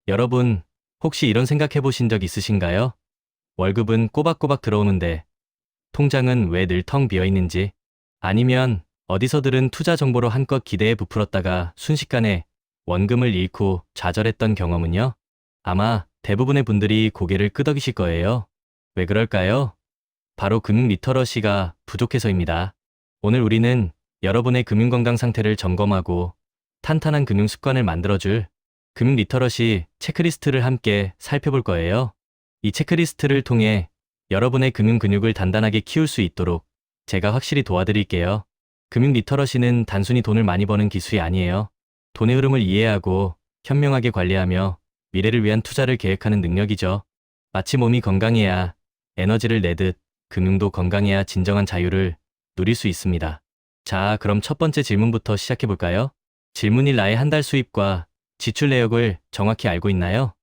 여러분, 혹시 이런 생각해 보신 적 있으신가요? 월급은 꼬박꼬박 들어오는데 통장은 왜 늘 텅 비어 있는지, 아니면 어디서 들은 투자 정보로 한껏 기대에 부풀었다가 순식간에 원금을 잃고 좌절했던 경험은요? 아마 대부분의 분들이 고개를 끄덕이실 거예요. 왜 그럴까요? 바로 금융 리터러시가 부족해서입니다. 오늘 우리는 여러분의 금융 건강 상태를 점검하고 탄탄한 금융 습관을 만들어줄 금융 리터러시 체크리스트를 함께 살펴볼 거예요. 이 체크리스트를 통해 여러분의 금융 근육을 단단하게 키울 수 있도록 제가 확실히 도와드릴게요. 금융 리터러시는 단순히 돈을 많이 버는 기술이 아니에요. 돈의 흐름을 이해하고 현명하게 관리하며 미래를 위한 투자를 계획하는 능력이죠. 마치 몸이 건강해야 에너지를 내듯 금융도 건강해야 진정한 자유를 누릴 수 있습니다. 자, 그럼 첫 번째 질문부터 시작해 볼까요? 질문 1. 나의 한 달 수입과 지출 내역을 정확히 알고 있나요?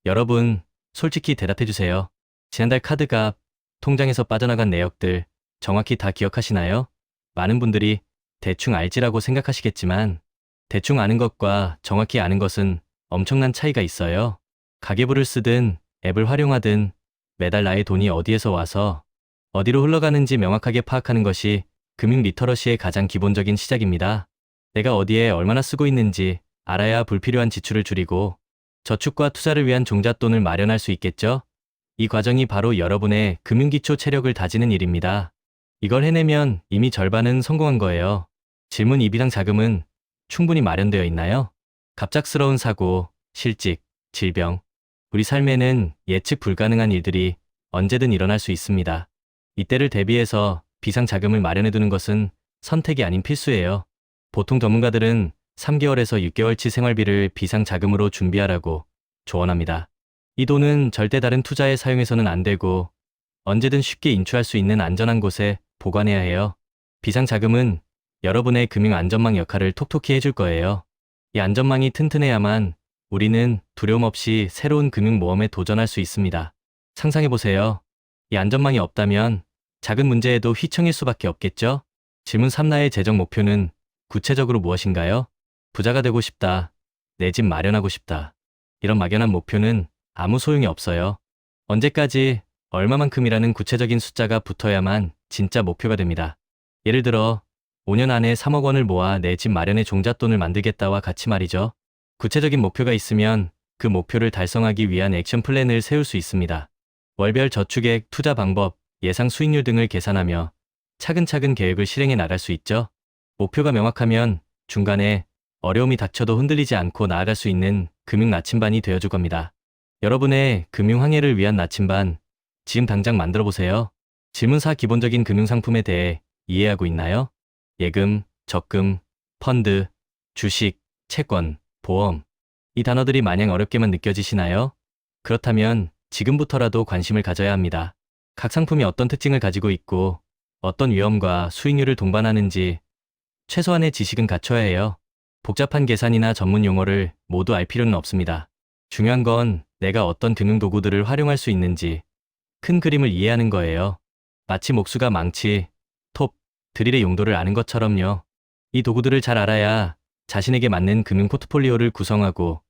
여러분, 솔직히 대답해 주세요. 지난달 카드값, 통장에서 빠져나간 내역들 정확히 다 기억하시나요? 많은 분들이 대충 알지라고 생각하시겠지만 대충 아는 것과 정확히 아는 것은 엄청난 차이가 있어요. 가계부를 쓰든 앱을 활용하든 매달 나의 돈이 어디에서 와서 어디로 흘러가는지 명확하게 파악하는 것이 금융 리터러시의 가장 기본적인 시작입니다. 내가 어디에 얼마나 쓰고 있는지 알아야 불필요한 지출을 줄이고 저축과 투자를 위한 종잣돈을 마련할 수 있겠죠? 이 과정이 바로 여러분의 금융기초 체력을 다지는 일입니다. 이걸 해내면 이미 절반은 성공한 거예요. 질문 2. 비상 자금은 충분히 마련되어 있나요? 갑작스러운 사고, 실직, 질병, 우리 삶에는 예측 불가능한 일들이 언제든 일어날 수 있습니다. 이때를 대비해서 비상 자금을 마련해두는 것은 선택이 아닌 필수예요. 보통 전문가들은 3개월에서 6개월치 생활비를 비상 자금으로 준비하라고 조언합니다. 이 돈은 절대 다른 투자에 사용해서는 안 되고 언제든 쉽게 인출할 수 있는 안전한 곳에 보관해야 해요. 비상 자금은 여러분의 금융 안전망 역할을 톡톡히 해줄 거예요. 이 안전망이 튼튼해야만 우리는 두려움 없이 새로운 금융 모험에 도전할 수 있습니다. 상상해보세요. 이 안전망이 없다면 작은 문제에도 휘청일 수밖에 없겠죠? 질문 3. 나의 재정 목표는 구체적으로 무엇인가요? 부자가 되고 싶다. 내 집 마련하고 싶다. 이런 막연한 목표는 아무 소용이 없어요. 언제까지 얼마만큼이라는 구체적인 숫자가 붙어야만 진짜 목표가 됩니다. 예를 들어 5년 안에 3억 원을 모아 내 집 마련의 종잣돈을 만들겠다와 같이 말이죠. 구체적인 목표가 있으면 그 목표를 달성하기 위한 액션 플랜을 세울 수 있습니다. 월별 저축액, 투자 방법, 예상 수익률 등을 계산하며 차근차근 계획을 실행해 나갈 수 있죠. 목표가 명확하면 중간에 어려움이 닥쳐도 흔들리지 않고 나아갈 수 있는 금융 나침반이 되어줄 겁니다. 여러분의 금융 항해를 위한 나침반, 지금 당장 만들어 보세요. 질문 4. 기본적인 금융상품에 대해 이해하고 있나요? 예금, 적금, 펀드, 주식, 채권, 보험. 이 단어들이 마냥 어렵게만 느껴지시나요? 그렇다면 지금부터라도 관심을 가져야 합니다. 각 상품이 어떤 특징을 가지고 있고 어떤 위험과 수익률을 동반하는지 최소한의 지식은 갖춰야 해요. 복잡한 계산이나 전문 용어를 모두 알 필요는 없습니다. 중요한 건 내가 어떤 금융 도구들을 활용할 수 있는지 큰 그림을 이해하는 거예요. 마치 목수가 망치, 톱, 드릴의 용도를 아는 것처럼요. 이 도구들을 잘 알아야 자신에게 맞는 금융 포트폴리오를 구성하고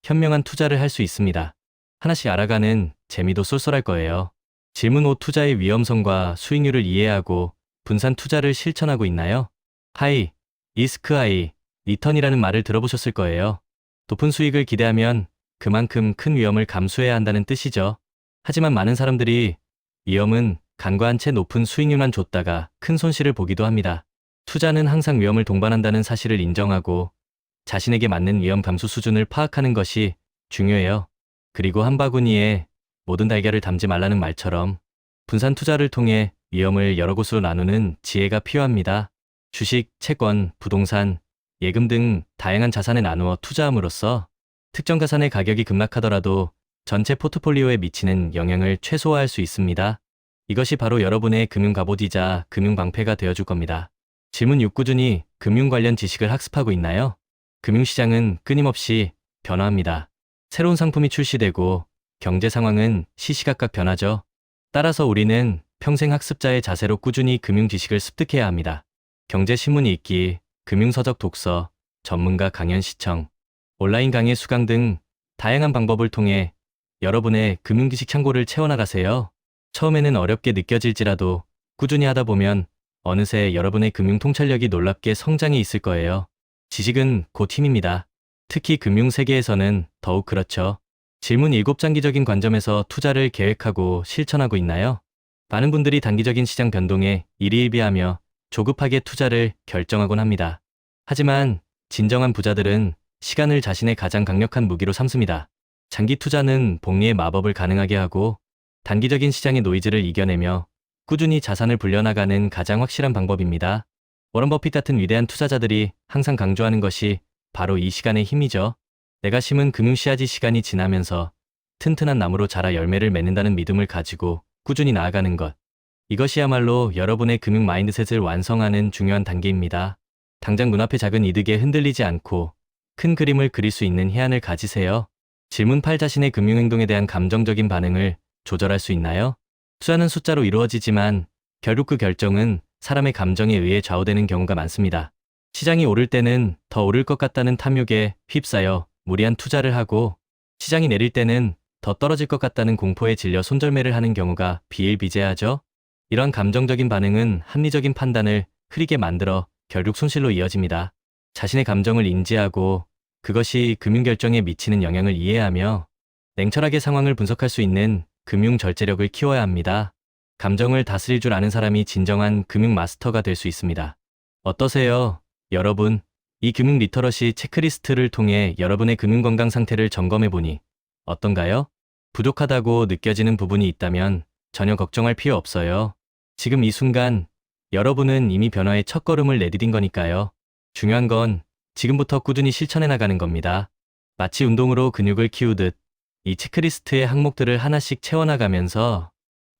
현명한 투자를 할 수 있습니다. 하나씩 알아가는 재미도 쏠쏠할 거예요. 질문 5. 투자의 위험성과 수익률을 이해하고 분산 투자를 실천하고 있나요? 하이, 리스크 하이, 리턴이라는 말을 들어보셨을 거예요. 높은 수익을 기대하면 그만큼 큰 위험을 감수해야 한다는 뜻이죠. 하지만 많은 사람들이 위험은 간과한 채 높은 수익률만 줬다가 큰 손실을 보기도 합니다. 투자는 항상 위험을 동반한다는 사실을 인정하고 자신에게 맞는 위험 감수 수준을 파악하는 것이 중요해요. 그리고 한 바구니에 모든 달걀을 담지 말라는 말처럼 분산 투자를 통해 위험을 여러 곳으로 나누는 지혜가 필요합니다. 주식, 채권, 부동산, 예금 등 다양한 자산에 나누어 투자함으로써 특정 자산의 가격이 급락하더라도 전체 포트폴리오에 미치는 영향을 최소화할 수 있습니다. 이것이 바로 여러분의 금융 갑오디자 금융 방패가 되어줄 겁니다. 질문 6. 꾸준히 금융 관련 지식을 학습하고 있나요? 금융시장은 끊임없이 변화합니다. 새로운 상품이 출시되고 경제 상황은 시시각각 변하죠. 따라서 우리는 평생 학습자의 자세로 꾸준히 금융 지식을 습득해야 합니다. 경제신문 읽기, 금융서적 독서, 전문가 강연 시청, 온라인 강의 수강 등 다양한 방법을 통해 여러분의 금융지식 창고를 채워나가세요. 처음에는 어렵게 느껴질지라도 꾸준히 하다 보면 어느새 여러분의 금융 통찰력이 놀랍게 성장해 있을 거예요. 지식은 곧 힘입니다. 특히 금융 세계에서는 더욱 그렇죠. 질문 7 장기적인 관점에서 투자를 계획하고 실천하고 있나요? 많은 분들이 단기적인 시장 변동에 일희일비하며 조급하게 투자를 결정하곤 합니다. 하지만 진정한 부자들은 시간을 자신의 가장 강력한 무기로 삼습니다. 장기 투자는 복리의 마법을 가능하게 하고 단기적인 시장의 노이즈를 이겨내며 꾸준히 자산을 불려나가는 가장 확실한 방법입니다. 워런 버핏 같은 위대한 투자자들이 항상 강조하는 것이 바로 이 시간의 힘이죠. 내가 심은 금융 씨앗이 시간이 지나면서 튼튼한 나무로 자라 열매를 맺는다는 믿음을 가지고 꾸준히 나아가는 것. 이것이야말로 여러분의 금융 마인드셋을 완성하는 중요한 단계입니다. 당장 눈앞의 작은 이득에 흔들리지 않고 큰 그림을 그릴 수 있는 해안을 가지세요. 질문 8 자신의 금융 행동에 대한 감정적인 반응을 조절할 수 있나요? 투자는 숫자로 이루어지지만 결국 그 결정은 사람의 감정에 의해 좌우되는 경우가 많습니다. 시장이 오를 때는 더 오를 것 같다는 탐욕에 휩싸여 무리한 투자를 하고 시장이 내릴 때는 더 떨어질 것 같다는 공포에 질려 손절매를 하는 경우가 비일비재하죠. 이런 감정적인 반응은 합리적인 판단을 흐리게 만들어 결국 손실로 이어집니다. 자신의 감정을 인지하고 그것이 금융 결정에 미치는 영향을 이해하며 냉철하게 상황을 분석할 수 있는 금융 절제력을 키워야 합니다. 감정을 다스릴 줄 아는 사람이 진정한 금융 마스터가 될 수 있습니다. 어떠세요? 여러분, 이 금융 리터러시 체크리스트를 통해 여러분의 금융 건강 상태를 점검해 보니 어떤가요? 부족하다고 느껴지는 부분이 있다면 전혀 걱정할 필요 없어요. 지금 이 순간 여러분은 이미 변화의 첫걸음을 내디딘 거니까요. 중요한 건 지금부터 꾸준히 실천해 나가는 겁니다. 마치 운동으로 근육을 키우듯 이 체크리스트의 항목들을 하나씩 채워나가면서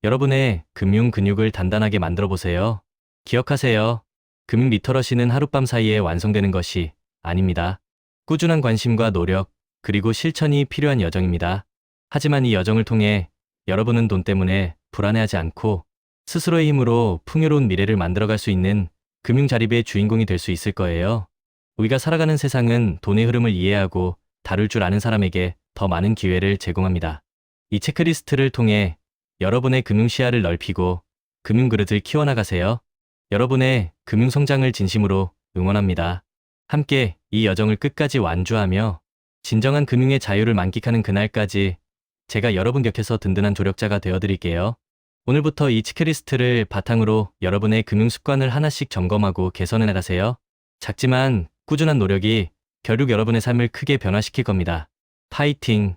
여러분의 금융 근육을 단단하게 만들어 보세요. 기억하세요. 금융 리터러시는 하룻밤 사이에 완성되는 것이 아닙니다. 꾸준한 관심과 노력, 그리고 실천이 필요한 여정입니다. 하지만 이 여정을 통해 여러분은 돈 때문에 불안해하지 않고 스스로의 힘으로 풍요로운 미래를 만들어갈 수 있는 금융 자립의 주인공이 될 수 있을 거예요. 우리가 살아가는 세상은 돈의 흐름을 이해하고 다룰 줄 아는 사람에게 더 많은 기회를 제공합니다. 이 체크리스트를 통해 여러분의 금융 시야를 넓히고 금융 그릇을 키워나가세요. 여러분의 금융 성장을 진심으로 응원합니다. 함께 이 여정을 끝까지 완주하며 진정한 금융의 자유를 만끽하는 그날까지 제가 여러분 곁에서 든든한 조력자가 되어드릴게요. 오늘부터 이 체크리스트를 바탕으로 여러분의 금융 습관을 하나씩 점검하고 개선해 나가세요. 작지만 꾸준한 노력이 결국 여러분의 삶을 크게 변화시킬 겁니다. 파이팅!